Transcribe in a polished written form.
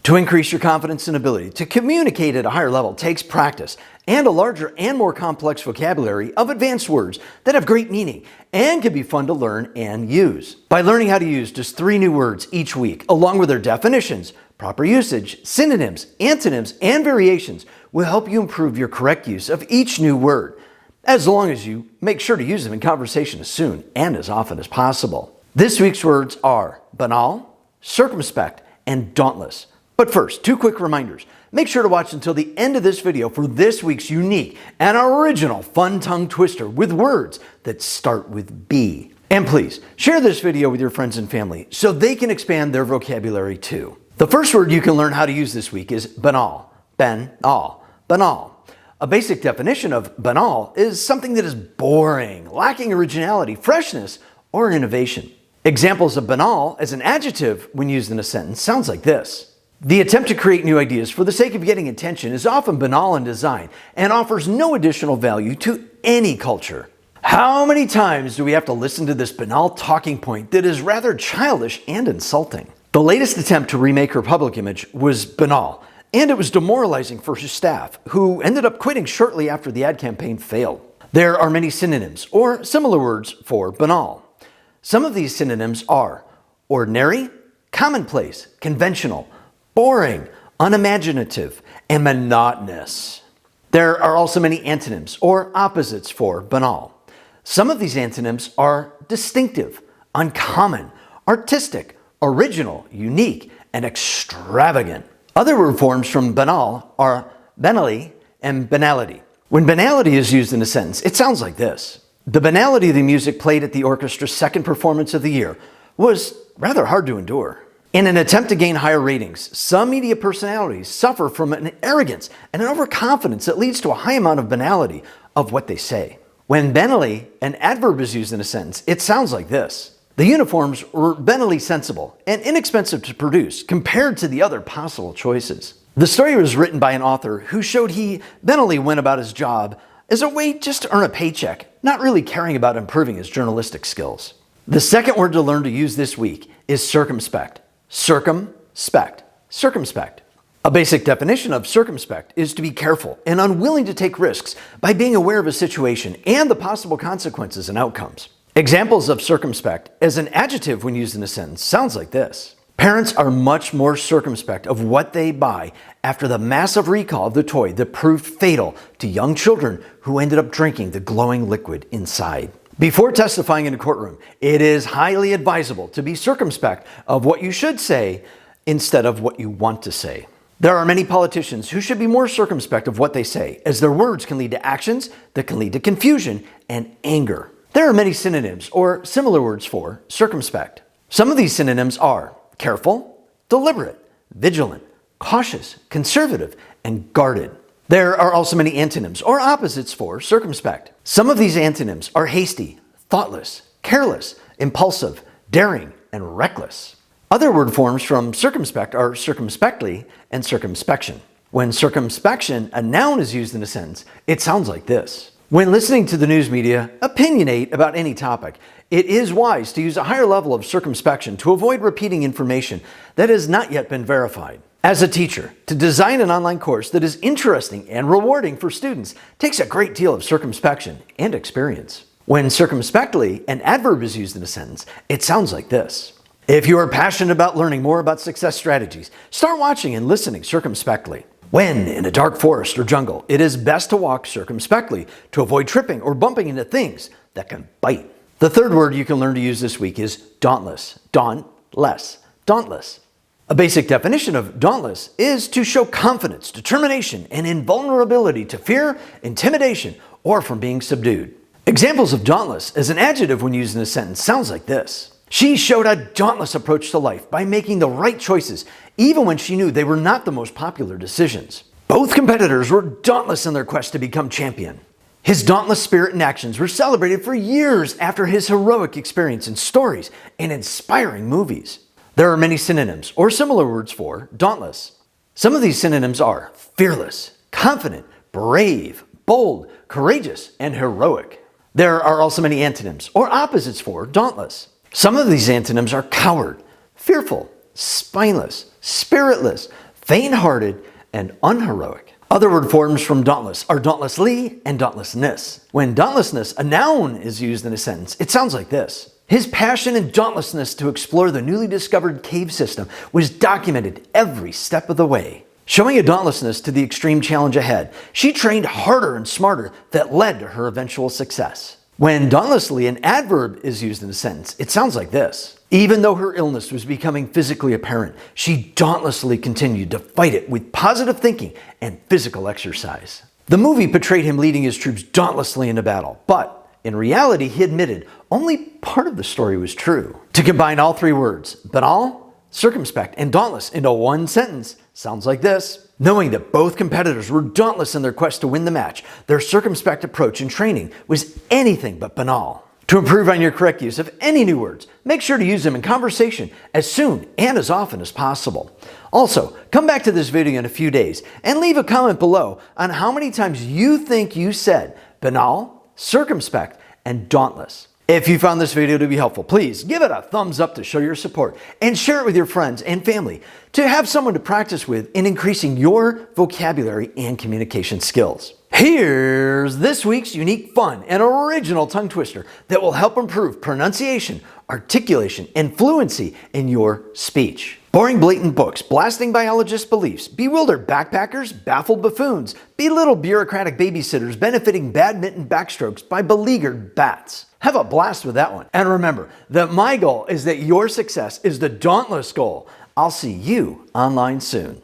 To increase your confidence and ability to communicate at a higher level takes practice and a larger and more complex vocabulary of advanced words that have great meaning and can be fun to learn and use. By learning how to use just 3 new words each week, along with their definitions, proper usage, synonyms, antonyms, and variations will help you improve your correct use of each new word, as long as you make sure to use them in conversation as soon and as often as possible. This week's words are banal, circumspect, and dauntless. But first, 2 quick reminders. Make sure to watch until the end of this video for this week's unique and original fun tongue twister with words that start with B. And please, share this video with your friends and family so they can expand their vocabulary too. The first word you can learn how to use this week is banal. Banal. Banal. A basic definition of banal is something that is boring, lacking originality, freshness, or innovation. Examples of banal as an adjective when used in a sentence sounds like this. The attempt to create new ideas for the sake of getting attention is often banal in design and offers no additional value to any culture. How many times do we have to listen to this banal talking point that is rather childish and insulting? The latest attempt to remake her public image was banal, and it was demoralizing for her staff, who ended up quitting shortly after the ad campaign failed. There are many synonyms or similar words for banal. Some of these synonyms are ordinary, commonplace, conventional, boring, unimaginative, and monotonous. There are also many antonyms or opposites for banal. Some of these antonyms are distinctive, uncommon, artistic, original, unique, and extravagant. Other word forms from banal are banally and banality. When banality is used in a sentence, it sounds like this. The banality of the music played at the orchestra's second performance of the year was rather hard to endure. In an attempt to gain higher ratings, some media personalities suffer from an arrogance and an overconfidence that leads to a high amount of banality of what they say. When banally, an adverb is used in a sentence, it sounds like this. The uniforms were banally sensible and inexpensive to produce compared to the other possible choices. The story was written by an author who showed he banally went about his job as a way just to earn a paycheck, not really caring about improving his journalistic skills. The second word to learn to use this week is circumspect. Circumspect. Circumspect. A basic definition of circumspect is to be careful and unwilling to take risks by being aware of a situation and the possible consequences and outcomes. Examples of circumspect as an adjective when used in a sentence sounds like this. Parents are much more circumspect of what they buy after the massive recall of the toy that proved fatal to young children who ended up drinking the glowing liquid inside. Before testifying in a courtroom, it is highly advisable to be circumspect of what you should say instead of what you want to say. There are many politicians who should be more circumspect of what they say, as their words can lead to actions that can lead to confusion and anger. There are many synonyms or similar words for circumspect. Some of these synonyms are careful, deliberate, vigilant, cautious, conservative, and guarded. There are also many antonyms or opposites for circumspect. Some of these antonyms are hasty, thoughtless, careless, impulsive, daring, and reckless. Other word forms from circumspect are circumspectly and circumspection. When circumspection, a noun, is used in a sentence, it sounds like this. When listening to the news media opinionate about any topic, it is wise to use a higher level of circumspection to avoid repeating information that has not yet been verified. As a teacher, to design an online course that is interesting and rewarding for students takes a great deal of circumspection and experience. When circumspectly, an adverb is used in a sentence, it sounds like this. If you are passionate about learning more about success strategies, start watching and listening circumspectly. When in a dark forest or jungle, it is best to walk circumspectly to avoid tripping or bumping into things that can bite. The third word you can learn to use this week is dauntless. Dauntless. Dauntless. A basic definition of dauntless is to show confidence, determination, and invulnerability to fear, intimidation, or from being subdued. Examples of dauntless as an adjective when used in a sentence sounds like this. She showed a dauntless approach to life by making the right choices, even when she knew they were not the most popular decisions. Both competitors were dauntless in their quest to become champion. His dauntless spirit and actions were celebrated for years after his heroic experience in stories and inspiring movies. There are many synonyms or similar words for dauntless. Some of these synonyms are fearless, confident, brave, bold, courageous, and heroic. There are also many antonyms or opposites for dauntless. Some of these antonyms are coward, fearful, spineless, spiritless, faint-hearted, and unheroic. Other word forms from dauntless are dauntlessly and dauntlessness. When dauntlessness, a noun, is used in a sentence, it sounds like this. His passion and dauntlessness to explore the newly discovered cave system was documented every step of the way. Showing a dauntlessness to the extreme challenge ahead, she trained harder and smarter that led to her eventual success. When dauntlessly, an adverb, is used in a sentence, it sounds like this. Even though her illness was becoming physically apparent, she dauntlessly continued to fight it with positive thinking and physical exercise. The movie portrayed him leading his troops dauntlessly into battle, but in reality, he admitted only part of the story was true. To combine all three words, banal, circumspect, and dauntless into one sentence sounds like this. Knowing that both competitors were dauntless in their quest to win the match, their circumspect approach and training was anything but banal. To improve on your correct use of any new words, make sure to use them in conversation as soon and as often as possible. Also, come back to this video in a few days and leave a comment below on how many times you think you said banal, circumspect, and dauntless. If you found this video to be helpful, please give it a thumbs up to show your support and share it with your friends and family to have someone to practice with in increasing your vocabulary and communication skills. Here's this week's unique, fun, and original tongue twister that will help improve pronunciation, articulation, and fluency in your speech. Boring blatant books, blasting biologists' beliefs, bewildered backpackers, baffled buffoons, belittled bureaucratic babysitters benefiting badminton backstrokes by beleaguered bats. Have a blast with that one. And remember that my goal is that your success is the dauntless goal. I'll see you online soon.